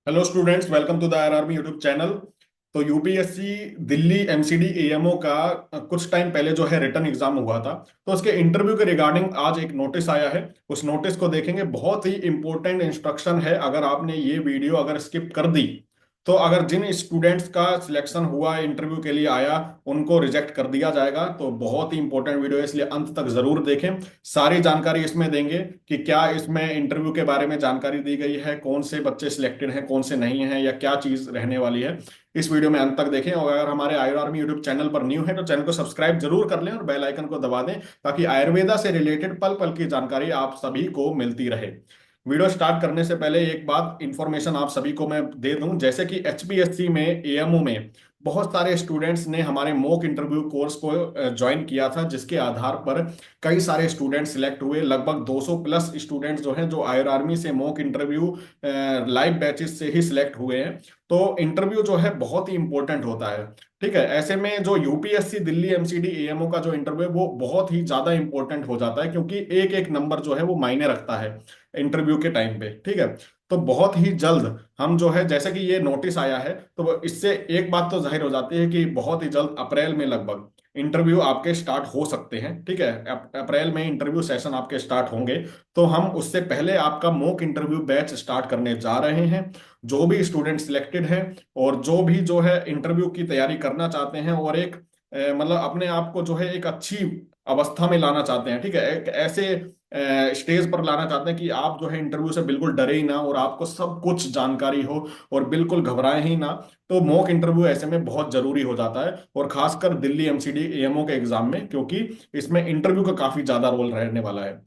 Hello students, welcome to the RRB YouTube channel. तो UPSC Delhi MCD AMO का कुछ time पहले जो है रिटन एग्जाम हुआ था। तो उसके इंटरव्यू के रिगार्डिंग आज एक नोटिस आया है। उस नोटिस को देखेंगे, बहुत ही इंपॉर्टेंट इंस्ट्रक्शन है। अगर आपने ये वीडियो अगर स्किप कर दी तो अगर जिन स्टूडेंट्स का सिलेक्शन हुआ इंटरव्यू के लिए आया उनको रिजेक्ट कर दिया जाएगा। तो बहुत ही इंपॉर्टेंट वीडियो है, इसलिए अंत तक जरूर देखें। सारी जानकारी इसमें देंगे कि क्या इसमें इंटरव्यू के बारे में जानकारी दी गई है, कौन से बच्चे सिलेक्टेड हैं कौन से नहीं हैं, या क्या चीज रहने वाली है। इस वीडियो में अंत तक देखें, और अगर हमारे आयुर आर्मी यूट्यूब चैनल पर न्यू है तो चैनल को सब्सक्राइब जरूर कर लें और बेल आइकन को दबा दें, ताकि आयुर्वेदा से रिलेटेड पल पल की जानकारी आप सभी को मिलती रहे। वीडियो स्टार्ट करने से पहले एक बात इंफॉर्मेशन आप सभी को मैं दे दूं, जैसे कि एचपीएससी में एएमओ में बहुत सारे स्टूडेंट्स ने हमारे मॉक इंटरव्यू कोर्स को ज्वाइन किया था, जिसके आधार पर कई सारे स्टूडेंट सिलेक्ट हुए। लगभग 200 प्लस स्टूडेंट्स जो हैं जो आयर आर्मी से मॉक इंटरव्यू लाइव बैचेस से ही सिलेक्ट हुए हैं। तो इंटरव्यू जो है बहुत ही इंपॉर्टेंट होता है। ठीक है, ऐसे में जो यूपीएससी दिल्ली एमसीडी एएमओ का जो इंटरव्यू है वो बहुत ही ज्यादा इंपॉर्टेंट हो जाता है, क्योंकि एक एक नंबर जो है वो मायने रखता है इंटरव्यू के टाइम पे। ठीक है, तो बहुत ही जल्द हम जो है, जैसे कि ये नोटिस आया है तो इससे एक बात तो जाहिर हो जाती है कि बहुत ही जल्द अप्रैल में लगभग इंटरव्यू आपके स्टार्ट हो सकते हैं। ठीक है, अप्रैल में इंटरव्यू सेशन आपके स्टार्ट होंगे। तो हम उससे पहले आपका मॉक इंटरव्यू बैच स्टार्ट करने जा रहे हैं। जो भी स्टूडेंट सिलेक्टेड हैं और जो भी जो है इंटरव्यू की तैयारी करना चाहते हैं और एक मतलब अपने आप को जो है एक अच्छी अवस्था में लाना चाहते हैं, ठीक है, एक ऐसे स्टेज पर लाना चाहते हैं कि आप जो है इंटरव्यू से बिल्कुल डरे ही ना और आपको सब कुछ जानकारी हो और बिल्कुल घबराए ही ना। तो मॉक इंटरव्यू ऐसे में बहुत जरूरी हो जाता है, और खासकर दिल्ली एमसीडी एएमओ के एग्जाम में, क्योंकि इसमें इंटरव्यू का काफी ज्यादा रोल रहने वाला है।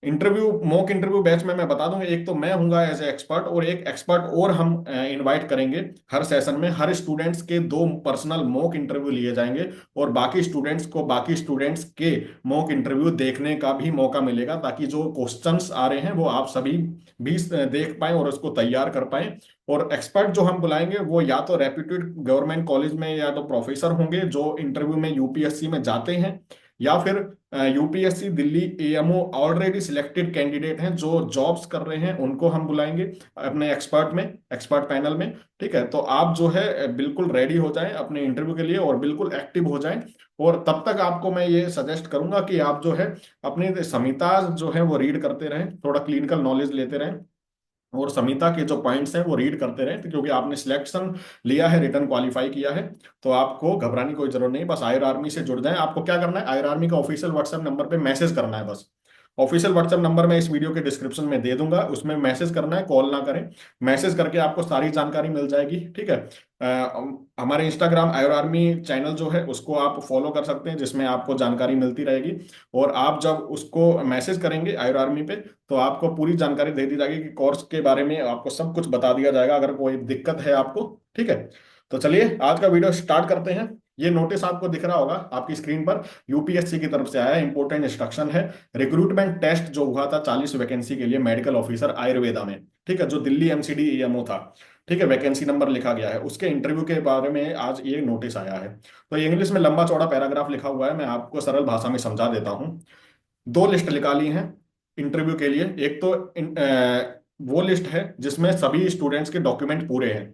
इंटरव्यू मॉक इंटरव्यू बैच में मैं बता दूंगा, एक तो मैं हूंगा एज ए एक्सपर्ट और एक एक्सपर्ट और हम इनवाइट करेंगे। हर सेशन में हर स्टूडेंट्स के दो पर्सनल मॉक इंटरव्यू लिए जाएंगे, और बाकी स्टूडेंट्स को बाकी स्टूडेंट्स के मॉक इंटरव्यू देखने का भी मौका मिलेगा, ताकि जो क्वेश्चंस आ रहे हैं वो आप सभी भी देख पाएं और उसको तैयार कर पाएं। और एक्सपर्ट जो हम बुलाएंगे वो या तो रेप्यूटेड गवर्नमेंट कॉलेज में या तो प्रोफेसर होंगे जो इंटरव्यू में यूपीएससी में जाते हैं, या फिर UPSC Delhi AMO already selected candidate हैं जो जॉब्स कर रहे हैं, उनको हम बुलाएंगे अपने एक्सपर्ट पैनल में। ठीक है, तो आप जो है बिल्कुल रेडी हो जाएं अपने इंटरव्यू के लिए और बिल्कुल एक्टिव हो जाएं। और तब तक आपको मैं ये सजेस्ट करूंगा कि आप जो है अपनी संहिता जो है वो रीड करते रहें, थोड़ा क्लिनिकल नॉलेज लेते रहें और संहिता के जो पॉइंट्स हैं वो रीड करते रहें। तो क्योंकि आपने सिलेक्शन लिया है, रिटर्न क्वालिफाई किया है, तो आपको घबराने की कोई जरूरत नहीं। बस आयर आर्मी से जुड़ जाएं। आपको क्या करना है, आयर आर्मी का ऑफिशियल व्हाट्सएप नंबर पे मैसेज करना है बस। ऑफिशियल व्हाट्सएप नंबर मैं इस वीडियो के डिस्क्रिप्शन में दे दूंगा, उसमें मैसेज करना है, कॉल ना करें। मैसेज करके आपको सारी जानकारी मिल जाएगी। ठीक है, हमारे इंस्टाग्राम आयर आर्मी चैनल जो है उसको आप फॉलो कर सकते हैं, जिसमें आपको जानकारी मिलती रहेगी। और आप जब उसको मैसेज करेंगे आयर आर्मी पे, तो आपको पूरी जानकारी दे दी जाएगी कि कोर्स के बारे में आपको सब कुछ बता दिया जाएगा अगर कोई दिक्कत है आपको। ठीक है, तो चलिए आज का वीडियो स्टार्ट करते हैं। ये नोटिस आपको दिख रहा होगा आपकी स्क्रीन पर, यूपीएससी की तरफ से आया है, इंपॉर्टेंट इंस्ट्रक्शन है। रिक्रूटमेंट टेस्ट जो हुआ था 40 वैकेंसी के लिए मेडिकल ऑफिसर आयुर्वेदा में, ठीक है, जो दिल्ली एमसीडी ईएमओ था। ठीक है, वैकेंसी नंबर लिखा गया है, उसके इंटरव्यू के बारे में आज ये नोटिस आया है। तो इंग्लिश में लंबा चौड़ा पैराग्राफ लिखा हुआ है, मैं आपको सरल भाषा में समझा देता हूँ। दो लिस्ट निकाली हैं इंटरव्यू के लिए। एक तो वो लिस्ट है जिसमें सभी स्टूडेंट्स के डॉक्यूमेंट पूरे हैं,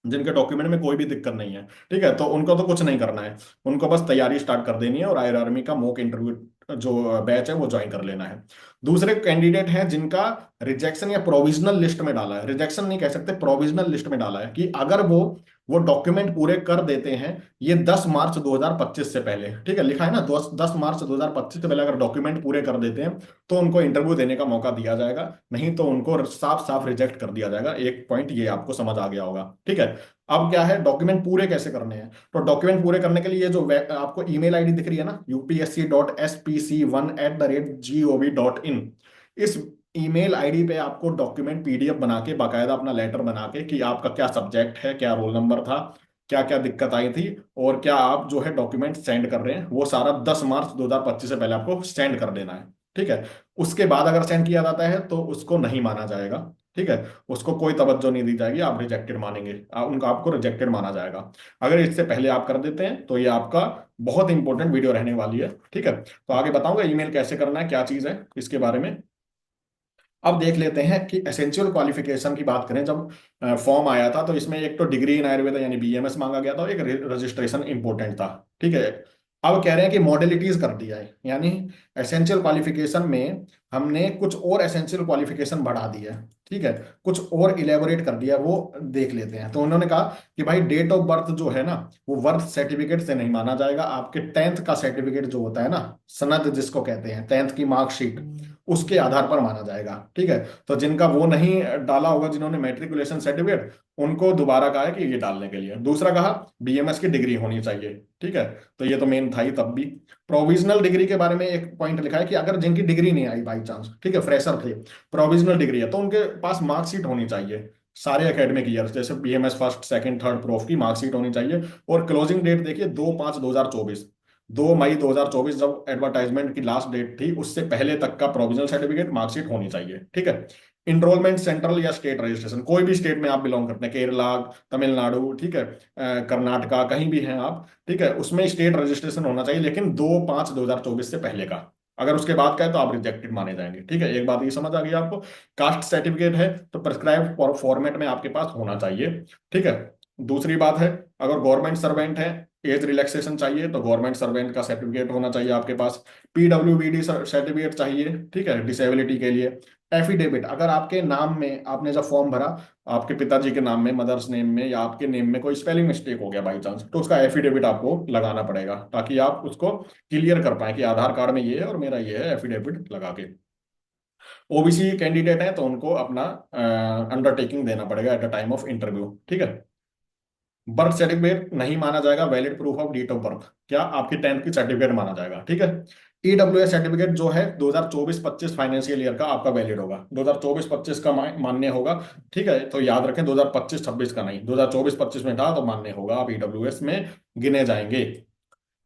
जिनके डॉक्यूमेंट में कोई भी दिक्कत नहीं है। ठीक है, तो उनको तो कुछ नहीं करना है, उनको बस तैयारी स्टार्ट कर देनी है और आयर आर्मी का मॉक इंटरव्यू जो बैच है वो ज्वाइन कर लेना है। दूसरे कैंडिडेट हैं जिनका रिजेक्शन या प्रोविजनल लिस्ट में डाला है, रिजेक्शन नहीं कह सकते, प्रोविजनल लिस्ट में डाला है, कि अगर वो डॉक्यूमेंट पूरे कर देते हैं ये 10 मार्च 2025 से पहले। ठीक है, लिखा है ना, 10 मार्च 2025 से पहले अगर डॉक्यूमेंट पूरे कर देते हैं तो उनको इंटरव्यू देने का मौका दिया जाएगा, नहीं तो उनको साफ साफ रिजेक्ट कर दिया जाएगा। एक पॉइंट ये आपको समझ आ गया होगा। ठीक है, अब क्या है, डॉक्यूमेंट पूरे कैसे करने हैं। तो डॉक्यूमेंट पूरे करने के लिए ये जो आपको ईमेल आईडी दिख रही है ना, upsc.spc1@gov.in, इस ईमेल आईडी पे आपको डॉक्यूमेंट पीडीएफ बना के बाकायदा अपना लेटर बना के कि आपका क्या सब्जेक्ट है, क्या रोल नंबर था, क्या क्या दिक्कत आई थी, और क्या आप जो है डॉक्यूमेंट सेंड कर रहे हैं, वो सारा 10 मार्च 2025 से पहले आपको सेंड कर देना है। ठीक है, उसके बाद अगर सेंड किया जाता है तो उसको नहीं माना जाएगा। ठीक है, उसको कोई तवज्जो नहीं दी जाएगी, आप रिजेक्टेड मानेंगे, उनका आपको रिजेक्टेड माना जाएगा। अगर इससे पहले आप कर देते हैं तो ये आपका बहुत इंपॉर्टेंट वीडियो रहने वाली है। ठीक है, तो आगे बताऊंगा ईमेल कैसे करना है, क्या चीज है इसके बारे में। अब देख लेते हैं कि एसेंशियल क्वालिफिकेशन की बात करें। जब फॉर्म आया था तो इसमें एक तो डिग्री इन आयुर्वेदा यानी बीएमएस मांगा गया था, एक रजिस्ट्रेशन इंपॉर्टेंट था। ठीक है। अब कह रहे हैं कि मॉडलिटीज कर दिया है, यानी एसेंशियल क्वालिफिकेशन में हमने कुछ और एसेंशियल क्वालिफिकेशन बढ़ा दी है। ठीक है। कुछ और इलेबोरेट कर दिया, वो देख लेते हैं। तो उन्होंने कहा कि भाई डेट ऑफ बर्थ जो है ना, वो बर्थ सर्टिफिकेट से नहीं माना जाएगा। आपके 10th का सर्टिफिकेट जो होता है ना, सनद जिसको कहते हैं, 10th की मार्कशीट, उसके आधार पर माना जाएगा। ठीक है। तो जिनका वो नहीं डाला होगा, जिन्होंने मैट्रिकुलेशन सर्टिफिकेट, उनको दोबारा कहा है कि ये डालने के लिए। दूसरा कहा बीएमएस की डिग्री होनी चाहिए। ठीक है। तो ये तो मेन था ही तब भी। प्रोविजनल डिग्री के बारे में एक पॉइंट लिखा है कि अगर जिनकी डिग्री नहीं आई बाई चांस, ठीक है, फ्रेशर थे, प्रोविजनल डिग्री है, तो उनके पास मार्कशीट होनी चाहिए सारे एकेडमिक ईयर, जैसे BMS first second third prof की मार्कशीट होनी चाहिए। और क्लोजिंग डेट देखिए 2/5/2024, 2 मई 2024 जब एडवर्टाइजमेंट की लास्ट डेट थी, उससे पहले तक का प्रोविजनल सर्टिफिकेट मार्कशीट होनी चाहिए। ठीक है। इनरोलमेंट सेंट्रल या स्टेट रजिस्ट्रेशन, कोई भी स्टेट में आप बिलोंग करते हैं, केरला, तमिलनाडु, ठीक है, कर्नाटका, कहीं भी हैं आप, ठीक है, उसमें स्टेट रजिस्ट्रेशन होना चाहिए, लेकिन 2/5/2024 से पहले का। अगर उसके बाद का है तो आप रिजेक्टेड माने जाएंगे। ठीक है। एक बात ये समझ आ गई आपको। कास्ट सर्टिफिकेट है तो प्रिस्क्राइब्ड फॉर्मेट में आपके पास होना चाहिए। ठीक है। दूसरी बात है, अगर गवर्नमेंट सर्वेंट है, एज रिलैक्सेशन चाहिए तो गवर्नमेंट सर्वेंट का सर्टिफिकेट होना चाहिए आपके पास। पीडब्ल्यूबीडी सर्टिफिकेट चाहिए, ठीक है, डिसेबिलिटी के लिए। एफिडेविट, अगर आपके नाम में आपने जब फॉर्म भरा, आपके पिताजी के नाम में, मदर्स नेम में या आपके नेम में कोई स्पेलिंग मिस्टेक हो गया बाई चांस, तो उसका एफिडेविट आपको लगाना पड़ेगा, ताकि आप उसको क्लियर कर पाए कि आधार कार्ड में ये है और मेरा ये है, एफिडेविट लगा के। ओबीसी कैंडिडेट है तो उनको अपना अंडरटेकिंग देना पड़ेगा at the time of interview. ठीक है। बर्थ सर्टिफिकेट नहीं माना जाएगा, valid proof of date of birth, क्या आपकी 10th की सर्टिफिकेट माना जाएगा। ठीक है। ईडब्ल्यूएस सर्टिफिकेट जो है 2024-25 फाइनेंशियल ईयर का आपका वैलिड होगा, 2024-25 का मान्य होगा। ठीक है। तो याद रखें 2025-26 का नहीं, 2024-25 में था तो मान्य होगा, आप ईडब्ल्यूएस में गिने जाएंगे।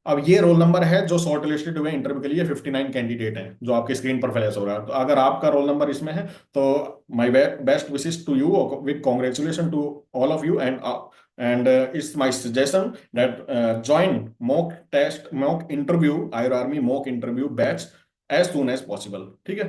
अब ये रोल नंबर है जो शॉर्ट लिस्टेड हुए इंटरव्यू के लिए, 59 कैंडिडेट हैं जो आपकी स्क्रीन पर फ्लैश हो रहा है। तो अगर आपका रोल नंबर इसमें है तो my best wishes to you, with congratulation to all of you, and it's my suggestion that join mock interview, air army mock interview batch as soon as possible. ठीक है।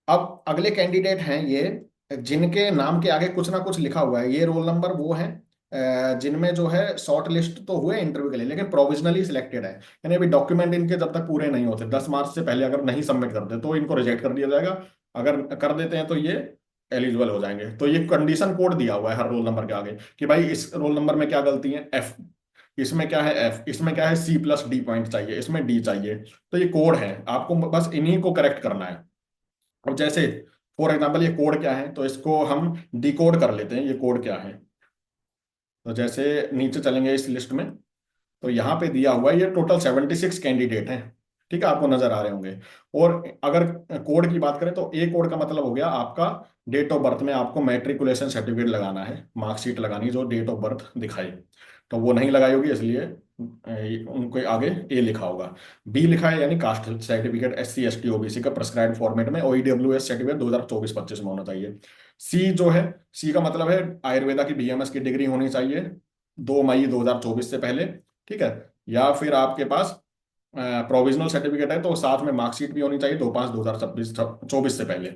अब अगले कैंडिडेट हैं ये, जिनके नाम के आगे कुछ ना कुछ लिखा हुआ है। ये रोल नंबर वो है जिनमें जो है शॉर्ट लिस्ट तो हुए इंटरव्यू के लिए, लेकिन प्रोविजनली सिलेक्टेड है, यानी अभी डॉक्यूमेंट इनके जब तक पूरे नहीं होते, 10 मार्च से पहले अगर नहीं सबमिट करते तो इनको रिजेक्ट कर दिया जाएगा। अगर कर देते हैं तो ये एलिजिबल हो जाएंगे। तो ये कंडीशन कोड दिया हुआ है हर रोल नंबर के आगे कि भाई इस रोल नंबर में क्या गलती है, एफ, इसमें क्या है एफ, इसमें क्या है C+D पॉइंट चाहिए, इसमें डी चाहिए। तो ये कोड है, आपको बस इन्हीं को करेक्ट करना है। अब जैसे फॉर एग्जाम्पल ये कोड क्या है, तो इसको हम डिकोड कर लेते हैं, ये कोड क्या है। तो जैसे नीचे चलेंगे इस लिस्ट में, तो यहाँ पे दिया हुआ है, ये टोटल 76 कैंडिडेट हैं। ठीक है, आपको नजर आ रहे होंगे। और अगर कोड की बात करें तो ए कोड का मतलब हो गया आपका डेट ऑफ बर्थ में आपको मैट्रिकुलेशन सर्टिफिकेट लगाना है, मार्कशीट लगानी जो डेट ऑफ बर्थ दिखाए। तो वो नहीं लगाई होगी, इसलिए उनको आगे ए लिखा होगा। बी लिखा है यानी caste certificate, SC ST OBC का प्रेस्क्राइब्ड फॉर्मेट में, OEWS सर्टिफिकेट 2024-25 में होना चाहिए। सी जो है, सी का मतलब है आयुर्वेदा की बीएमएस की डिग्री होनी चाहिए 2 मई 2024 से पहले। ठीक है। या फिर आपके पास प्रोविजनल सर्टिफिकेट है तो साथ में मार्कशीट भी होनी चाहिए 2/5/2024 से पहले।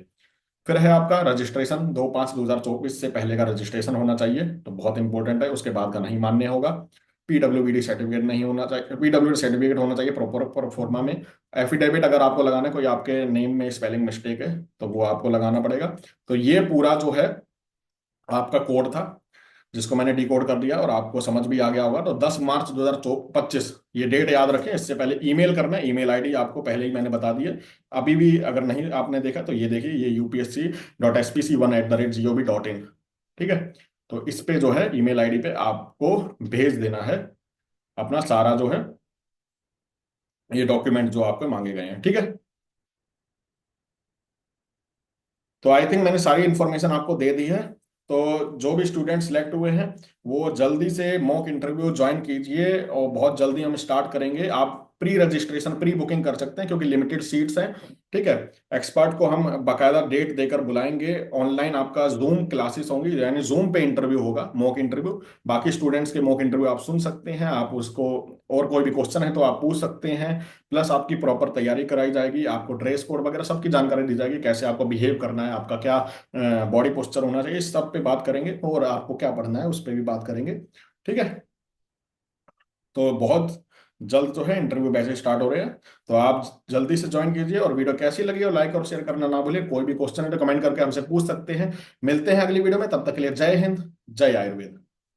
फिर है आपका रजिस्ट्रेशन, 2/5/2024 से पहले का रजिस्ट्रेशन होना चाहिए, तो बहुत इंपॉर्टेंट है, उसके बाद का नहीं मान्य होगा। पीडब्ल्यूबीडी सर्टिफिकेट नहीं होना चाहिए, पीडब्ल्यू सर्टिफिकेट होना चाहिए प्रॉपर प्रोफॉर्मा में। एफिडेविट अगर आपको लगाना है, कोई आपके नेम में स्पेलिंग मिस्टेक है तो वो आपको लगाना पड़ेगा। तो ये पूरा जो है आपका कोड था, जिसको मैंने डिकोड कर दिया और आपको समझ भी आ गया होगा। तो 10 मार्च 2025 ये डेट याद रखें। इससे पहले ईमेल करना है, ईमेल आईडी आपको पहले ही मैंने बता दी है। अभी भी अगर नहीं आपने देखा तो ये देखिए, ये upsc.spc1@gov.in। ठीक है। तो इस पे जो है ईमेल आईडी पे आपको भेज देना है अपना सारा जो है ये डॉक्यूमेंट जो आपको मांगे गए हैं। ठीक है। तो आई थिंक मैंने सारी इन्फॉर्मेशन आपको दे दी है। तो जो भी स्टूडेंट सिलेक्ट हुए हैं वो जल्दी से मॉक इंटरव्यू ज्वाइन कीजिए, और बहुत जल्दी हम स्टार्ट करेंगे। आप प्री रजिस्ट्रेशन प्री बुकिंग कर सकते हैं, क्योंकि लिमिटेड सीट्स हैं। ठीक है। एक्सपर्ट को हम बाकायदा डेट देकर बुलाएंगे। ऑनलाइन आपका जूम क्लासेस होंगी, यानी जूम पे इंटरव्यू होगा, मॉक इंटरव्यू। बाकी स्टूडेंट्स के मॉक इंटरव्यू आप सुन सकते हैं, आप उसको, और कोई भी क्वेश्चन है तो आप पूछ सकते हैं। प्लस आपकी प्रॉपर तैयारी कराई जाएगी, आपको ड्रेस कोड वगैरह सबकी जानकारी दी जाएगी, कैसे आपको बिहेव करना है, आपका क्या बॉडी पोस्चर होना चाहिए, इस सब पे बात करेंगे, और आपको क्या पढ़ना है उस पर भी बात करेंगे। ठीक है। तो बहुत जल्द जो है इंटरव्यू बैचेस स्टार्ट हो रहे हैं, तो आप जल्दी से ज्वाइन कीजिए। और वीडियो कैसी लगी, और लाइक और शेयर करना ना भूलिए। कोई भी क्वेश्चन है तो कमेंट करके हमसे पूछ सकते हैं। मिलते हैं अगली वीडियो में, तब तक के लिए जय हिंद, जय आयुर्वेद।